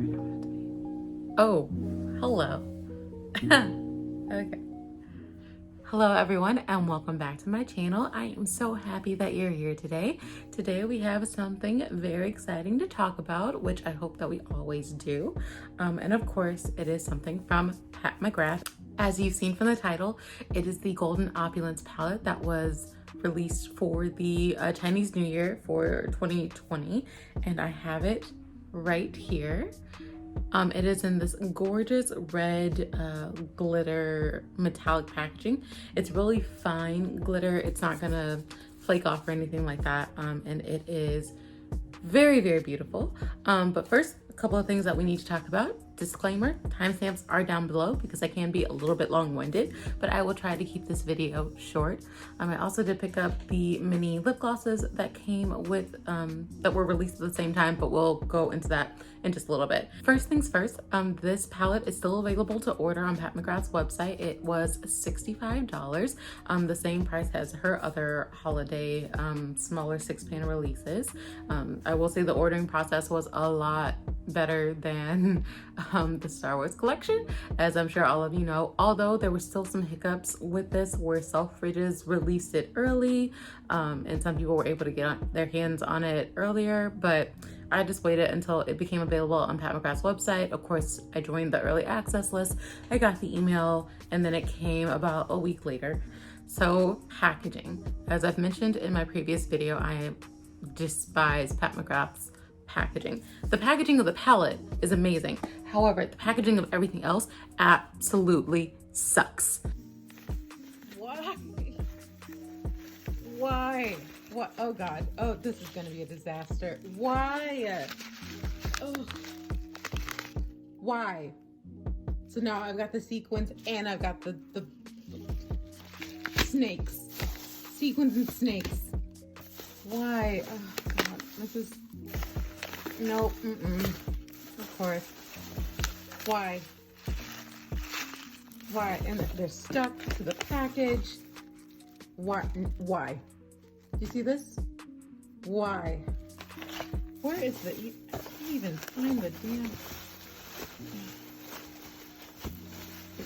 Oh, hello. Okay. Hello everyone and welcome back to my channel. I am so happy that you're here today. Today we have something very exciting to talk about, which I hope that we always do. And of course, it is something from Pat McGrath. As you've seen from the title, it is the Golden Opulence palette that was released for the Chinese New Year for 2020. And I have it right here. It is in this gorgeous red glitter metallic packaging. It's really fine glitter. It's not gonna flake off or anything like that. And it is very, very beautiful. But first, a couple of things that we need to talk about. Disclaimer, timestamps are down below because I can be a little bit long-winded, but I will try to keep this video short. I also did pick up the mini lip glosses that came with, that were released at the same time, but we'll go into that in just a little bit. First things first, this palette is still available to order on Pat McGrath's website. It was $65, the same price as her other holiday smaller 6-pan releases. I will say the ordering process was a lot better than the Star Wars collection, as I'm sure all of you know, although there were still some hiccups with this where Selfridges released it early, and some people were able to get their hands on it earlier, but I just waited until it became available on Pat McGrath's website. Of course, I joined the early access list, I got the email, and then it came about a week later. So packaging, as I've mentioned in my previous video, I despise Pat McGrath's packaging. The packaging of the palette is amazing. However, the packaging of everything else absolutely sucks. Why? Why? What? Oh God. Oh, this is gonna be a disaster. Why? Oh. Why? So now I've got the sequins and I've got the snakes. Sequins and snakes. Why? Oh God. This is... No, of course. Why? Why? And they're stuck to the package. Why? Why? Do you see this? Why? Where is the... I can't even find the damn...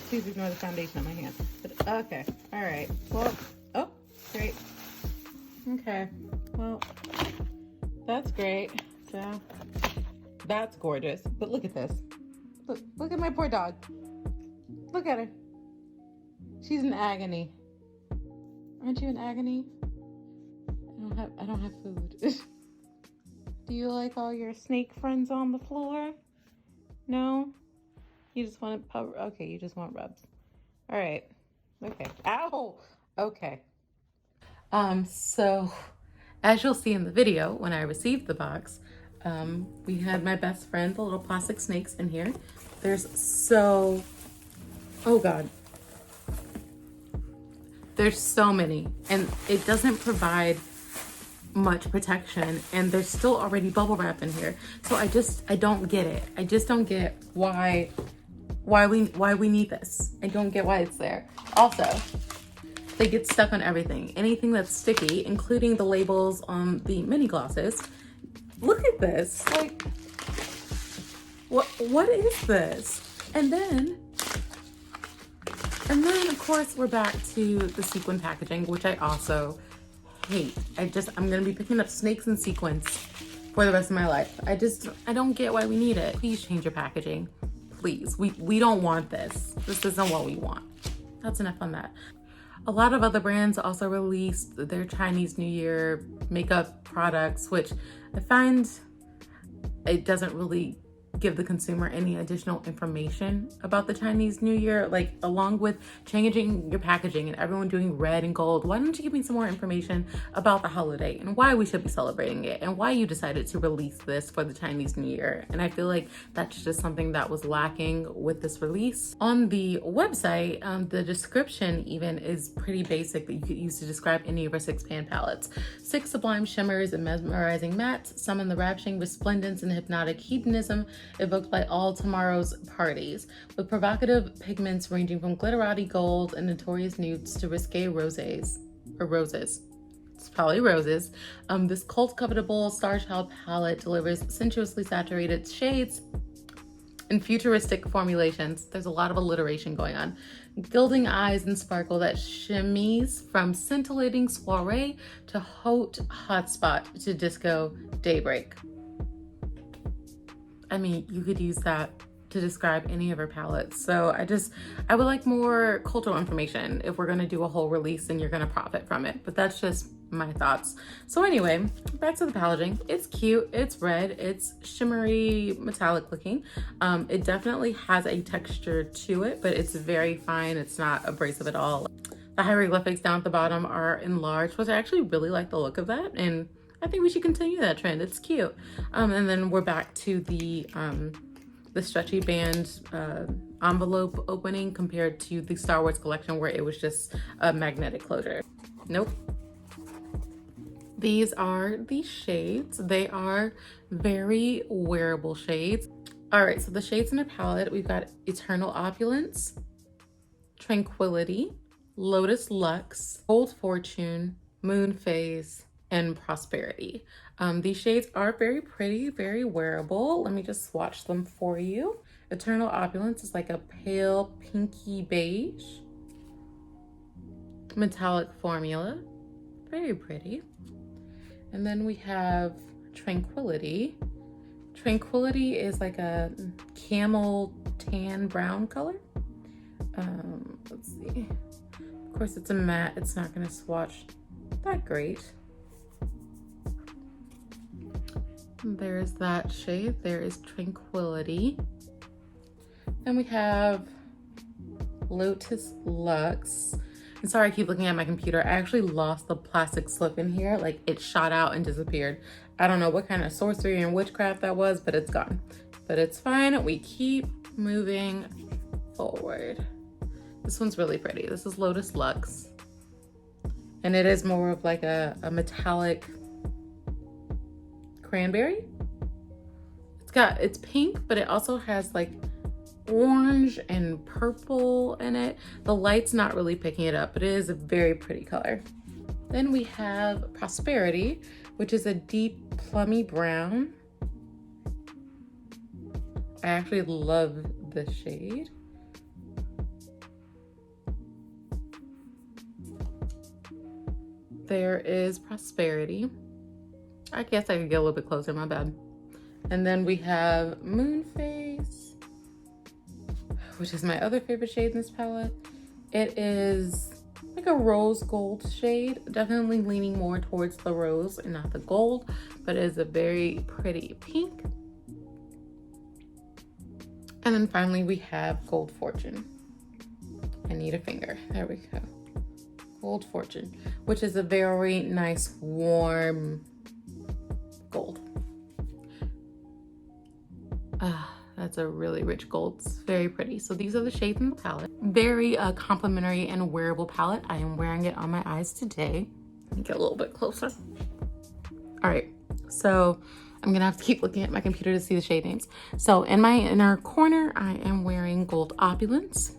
Please ignore the foundation on my hand. But, okay, all right. Well, oh, great. Okay, well, that's great. So, that's gorgeous. But look at this. Look at my poor dog. Look at her. She's in agony. Aren't you in agony? I don't have food. Do you like all your snake friends on the floor? No? You just want to okay, you just want rubs. All right. Okay. Ow! Okay. So as you'll see in the video, when I received the box, we had my best friend, the little plastic snakes in here. There's oh God. There's so many, and it doesn't provide much protection, and there's still already bubble wrap in here. So I don't get it. I just don't get why we need this. I don't get why it's there. Also, they get stuck on everything. Anything that's sticky, including the labels on the mini glosses. Look at this. Like, what is this? And then of course we're back to the sequin packaging, which I also hate. I'm gonna be picking up snakes and sequins for the rest of my life. I don't get why we need it. Please change your packaging. Please, we don't want this. This isn't what we want. That's enough on that. A lot of other brands also released their Chinese New Year makeup products, which I find it doesn't really give the consumer any additional information about the Chinese New Year. Like, along with changing your packaging and everyone doing red and gold, why don't you give me some more information about the holiday and why we should be celebrating it and why you decided to release this for the Chinese New Year? And I feel like that's just something that was lacking with this release. On the website, the description even is pretty basic that you could use to describe any of our 6-pan palettes. 6 sublime shimmers and mesmerizing mattes summon the ravishing resplendence and hypnotic hedonism evoked by all tomorrow's parties, with provocative pigments ranging from glitterati gold and notorious nudes to risque roses. It's probably roses. This cult covetable Starchild palette delivers sensuously saturated shades and futuristic formulations. There's a lot of alliteration going on. Gilding eyes and sparkle that shimmies from scintillating soiree to haute hotspot to disco daybreak. I mean, you could use that to describe any of her palettes. So I would like more cultural information if we're gonna do a whole release and you're gonna profit from it. But that's just my thoughts. So anyway, back to the packaging. It's cute, it's red, it's shimmery metallic looking. It definitely has a texture to it, but it's very fine. It's not abrasive at all. The hieroglyphics down at the bottom are enlarged, which I actually really like the look of that. And I think we should continue that trend. It's cute. And then we're back to the stretchy band envelope opening compared to the Star Wars collection where it was just a magnetic closure. Nope. These are the shades. They are very wearable shades. All right, so the shades in the palette, we've got Eternal Opulence, Tranquility, Lotus Lux, Gold Fortune, Moon Phase, and Prosperity. These shades are very pretty, very wearable. Let me just swatch them for you. Eternal Opulence is like a pale pinky beige. Metallic Formula, very pretty. And then we have Tranquility. Tranquility is like a camel tan brown color. Let's see. Of course, it's a matte. It's not gonna swatch that great. There's that shade. There is Tranquility. Then we have Lotus Lux. I'm sorry I keep looking at my computer. I actually lost the plastic slip in here. Like, it shot out and disappeared. I don't know what kind of sorcery and witchcraft that was, but it's gone. But it's fine. We keep moving forward. This one's really pretty. This is Lotus Lux. And it is more of like a metallic cranberry. It's pink, but it also has like orange and purple in it. The light's not really picking it up, but it is a very pretty color. Then we have Prosperity, which is a deep plummy brown. I actually love this shade. There is Prosperity. I guess I could get a little bit closer, my bad. And then we have Moon Phase, which is my other favorite shade in this palette. It is like a rose gold shade, definitely leaning more towards the rose and not the gold, but it is a very pretty pink. And then finally we have Gold Fortune. I need a finger, there we go. Gold Fortune, which is a very nice warm gold. That's a really rich gold. It's very pretty. So these are the shades in the palette. Very complimentary and wearable palette. I am wearing it on my eyes today. Let me get a little bit closer. All right, so I'm gonna have to keep looking at my computer to see the shade names. So in my inner corner, I am wearing Gold Opulence.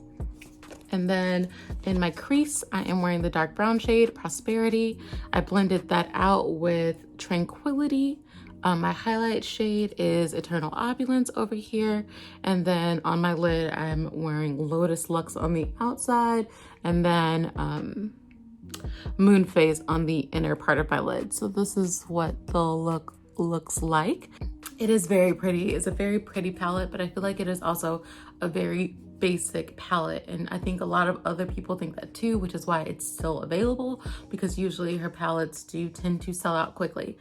And then in my crease, I am wearing the dark brown shade, Prosperity. I blended that out with Tranquility. My highlight shade is Eternal Opulence over here. And then on my lid, I'm wearing Lotus Lux on the outside, and then Moon Phase on the inner part of my lid. So this is what the look looks like. It is very pretty. It's a very pretty palette, but I feel like it is also a very basic palette, and I think a lot of other people think that too, which is why it's still available, because usually her palettes do tend to sell out quickly.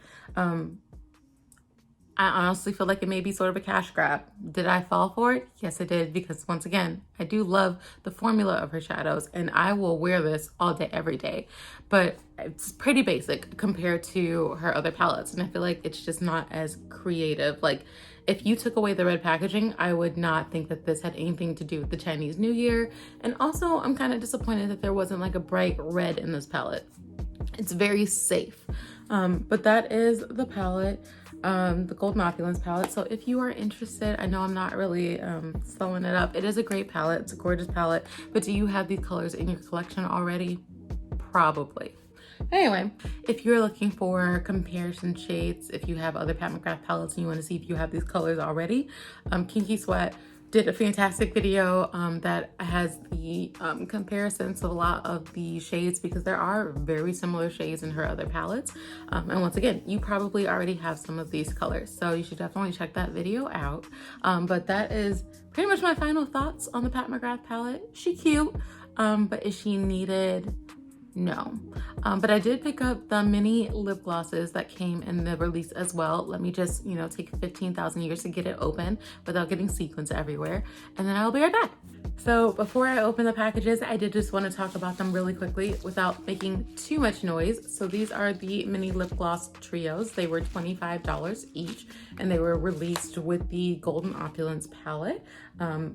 I honestly feel like it may be sort of a cash grab. Did I fall for it? Yes, I did, because once again, I do love the formula of her shadows, and I will wear this all day, every day. But it's pretty basic compared to her other palettes, and I feel like it's just not as creative. Like, if you took away the red packaging, I would not think that this had anything to do with the Chinese New Year. And also, I'm kind of disappointed that there wasn't like a bright red in this palette. It's very safe. But that is the palette. The Golden Opulence palette. So if you are interested, I know I'm not really selling it up. It is a great palette. It's a gorgeous palette. But do you have these colors in your collection already? Probably. Anyway, if you're looking for comparison shades, if you have other Pat McGrath palettes and you want to see if you have these colors already, Kinky Sweat did a fantastic video that has the comparisons of a lot of the shades, because there are very similar shades in her other palettes. And once again, you probably already have some of these colors, so you should definitely check that video out. But that is pretty much my final thoughts on the Pat McGrath palette. She cute, but is she needed? No. But I did pick up the mini lip glosses that came in the release as well. Let me just, take 15,000 years to get it open without getting sequins everywhere. And then I'll be right back. So before I open the packages, I did just want to talk about them really quickly without making too much noise. So these are the mini lip gloss trios. They were $25 each, and they were released with the Golden Opulence palette.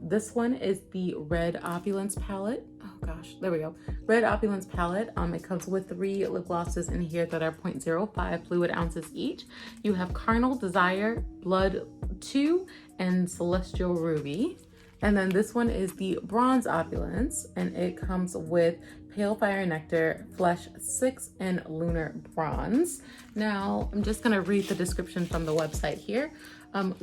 This one is the Red Opulence palette. Oh gosh, there we go. Red Opulence palette. It comes with 3 lip glosses in here that are 0.05 fluid ounces each. You have Carnal Desire, Blood 2, and Celestial Ruby. And then this one is the Bronze Opulence, and it comes with Pale Fire Nectar, Flesh 6, and Lunar Bronze. Now, I'm just gonna read the description from the website here.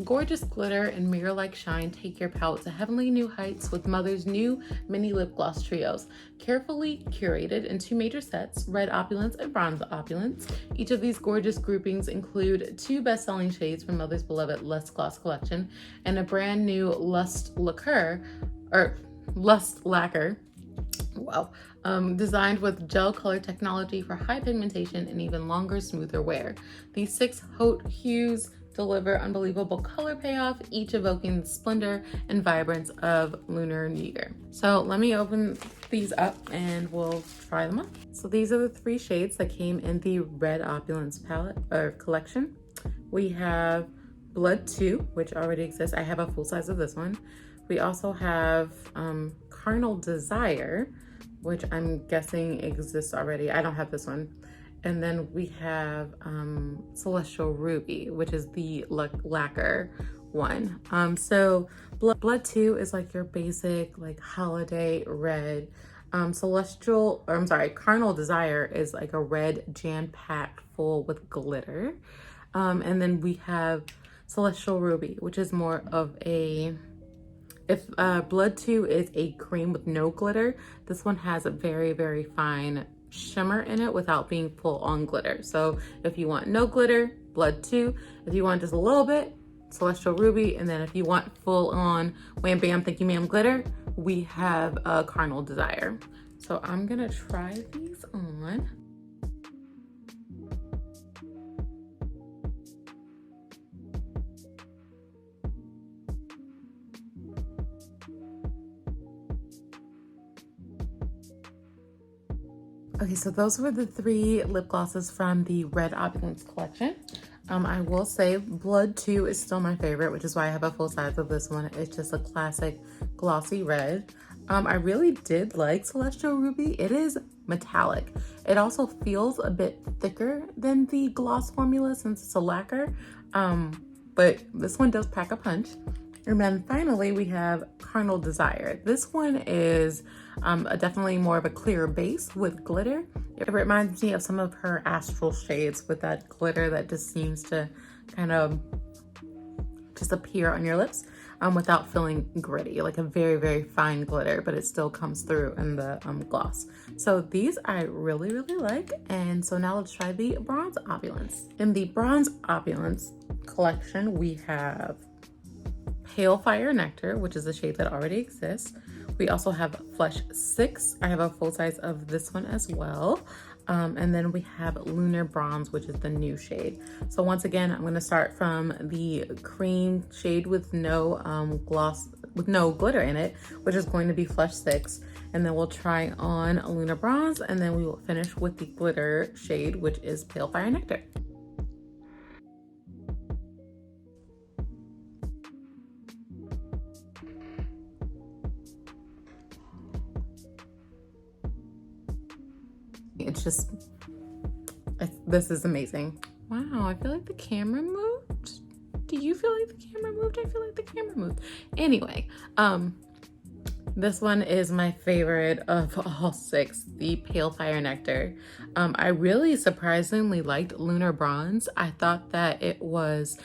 Gorgeous glitter and mirror-like shine take your palette to heavenly new heights with Mother's new mini lip gloss trios. Carefully curated in 2 major sets, Red Opulence and Bronze Opulence. Each of these gorgeous groupings include 2 best-selling shades from Mother's beloved Lust Gloss collection and a brand new Lust Lacquer, wow, designed with gel color technology for high pigmentation and even longer, smoother wear. These 6 haute hues deliver unbelievable color payoff, each evoking the splendor and vibrance of Lunar New Year. So let me open these up and we'll try them on. So these are the 3 shades that came in the Red Opulence palette or collection. We have Blood 2, which already exists. I have a full size of this one. We also have Carnal Desire, which I'm guessing exists already. I don't have this one. And then we have Celestial Ruby, which is the lacquer one. So Blood 2 is like your basic like holiday red. Carnal Desire is like a red jam-packed full with glitter. And then we have Celestial Ruby, which is more of a, if Blood 2 is a cream with no glitter, this one has a very, very fine shimmer in it without being full on glitter. So if you want no glitter, Blood 2. If you want just a little bit, Celestial Ruby. And then if you want full on wham bam thank you ma'am glitter, we have a Carnal Desire. So I'm gonna try these on. Okay, so those were the 3 lip glosses from the Red Opulence collection. I will say Blood 2 is still my favorite, which is why I have a full size of this one. It's just a classic glossy red. I really did like Celestial Ruby. It is metallic. It also feels a bit thicker than the gloss formula since it's a lacquer, but this one does pack a punch. And then finally we have Carnal Desire. This one is definitely more of a clear base with glitter. It reminds me of some of her astral shades with that glitter that just seems to kind of just appear on your lips without feeling gritty, like a very, very fine glitter, but it still comes through in the gloss. So these I really, really like. And so now let's try the Bronze Opulence. In the Bronze Opulence collection, we have Pale Fire Nectar, which is a shade that already exists. We also have Flesh 6. I have a full size of this one as well. And then we have Lunar Bronze, which is the new shade. So once again, I'm gonna start from the cream shade with no gloss, with no glitter in it, which is going to be Flesh 6. And then we'll try on Lunar Bronze, and then we will finish with the glitter shade, which is Pale Fire Nectar. It's just, this is amazing. Wow, I feel like the camera moved. Do you feel like the camera moved? I feel like the camera moved. Anyway, this one is my favorite of all 6, the Pale Fire Nectar. I really surprisingly liked Lunar Bronze. I thought that it was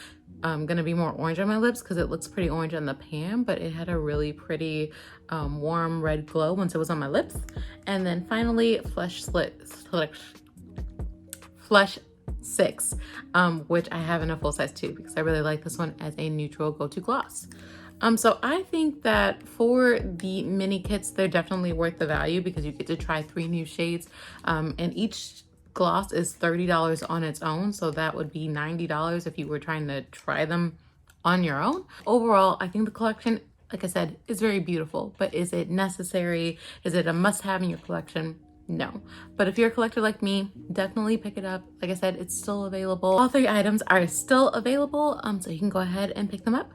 gonna be more orange on my lips because it looks pretty orange on the pan, but it had a really pretty warm red glow once it was on my lips. And then finally, Flush 6, which I have in a full size too because I really like this one as a neutral go-to gloss. So I think that for the mini kits, they're definitely worth the value because you get to try 3 new shades, and each gloss is $30 on its own. So that would be $90 if you were trying to try them on your own. Overall, I think the collection, like I said, is very beautiful, but is it necessary? Is it a must-have in your collection? No. But if you're a collector like me, definitely pick it up. Like I said, it's still available. All 3 items are still available, so you can go ahead and pick them up.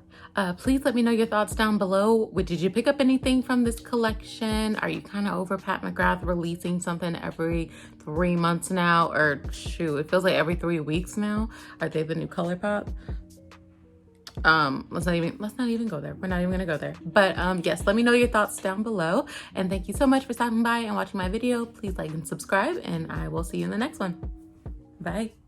Please let me know your thoughts down below. Did you pick up anything from this collection? Are you kind of over Pat McGrath releasing something every 3 months now? Or shoot, it feels like every 3 weeks now. Are they the new ColourPop? Let's not even go there. We're not even gonna go there. But yes, let me know your thoughts down below. And thank you so much for stopping by and watching my video. Please like and subscribe, and I will see you in the next one. Bye.